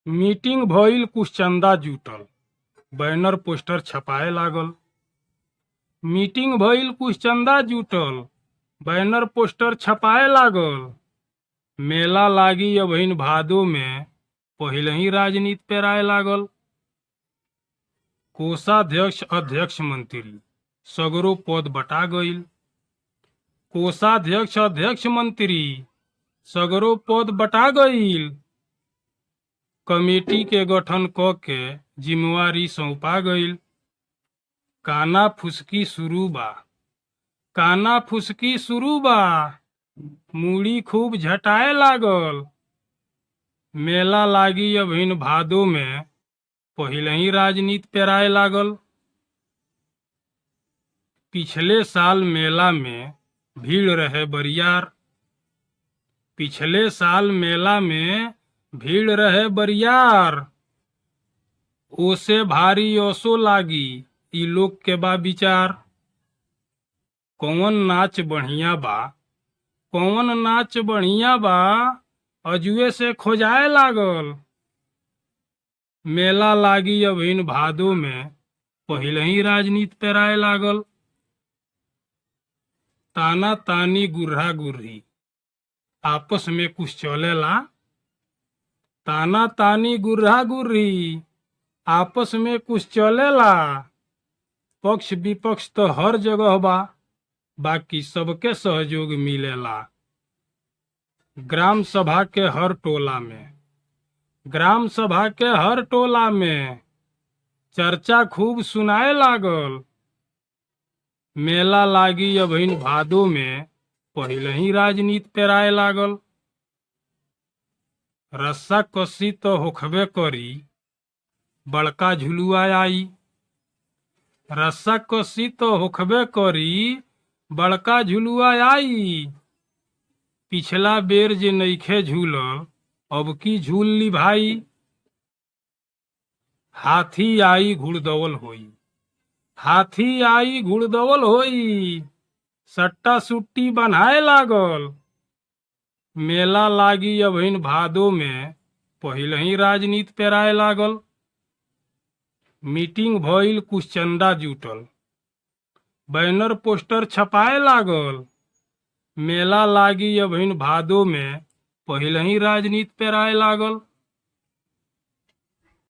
Meeting भइल कुछ चंदा जुटल, बैनर पोस्टर छपाए लागल। मीटिंग भइल कुछ चंदा जुटल, बैनर पोस्टर छपाए लागल। मेला लागी अबहिन भादो में, पहिलही राजनीति पेराए लागल। कोषाध्यक्ष अध्यक्ष मंत्री सगरो पद बटा गईल। कोषाध्यक्ष अध्यक्ष मंत्री सगरो पद बटा गईल। कमेटी के गठन क के जिम्मेवारी सौंपा गईल। काना फुसकी शुरू बा, काना फुसकी शुरू बा, मूड़ी खूब झटाए लागल। मेला लागी अबहिन भादो में, पहिलही राजनीति पेराए लागल। पिछले साल मेला में भीड़ रहे बरियार। पिछले साल मेला में भीड़ रहे बरियार। ओसे भारी ओसो लागी ई लोग के बा विचार। कौन नाच बढ़िया बा, कौन नाच बढ़िया बा, अजुए से खोजाए लागल। मेला लागी अबहिन भादो में, पहिलही राजनीति पेराए लागल। ताना तानी गुर्रा गुर्री आपस में कुछ चलेला। ताना तानी गुर्रा गुर्री आपस में कुछ चलेला। पक्ष विपक्ष तो हर जगह बा, बाकी सबके सहयोग मिलेला। ग्राम सभा के हर टोला में, ग्राम सभा के हर टोला में चर्चा खूब सुनाए लागल। मेला लागी अबहिन भादो में, पहिलही राजनीति पेराए लागल। रस्सा कसी तो होखबे करी, बड़का झुलुआ आई। रस्सा कसी तो होखबे करी, बड़का झुलुआ आई। पिछला बेर जे नइखे झूलल, अब की झूल ली भाई। हाथी आई घुड़दौल होई, हाथी आई घुड़दौल होई, सट्टा सुट्टी बनाए लागल। मेला लागी अबहिन भादो में, पहिलही राजनीति पेराए लागल। मीटिंग भइल कुछ चंदा जुटल, बैनर पोस्टर छपाए लागल। मेला लागी अबहिन भादो में, पहिलही राजनीति पेराए लागल।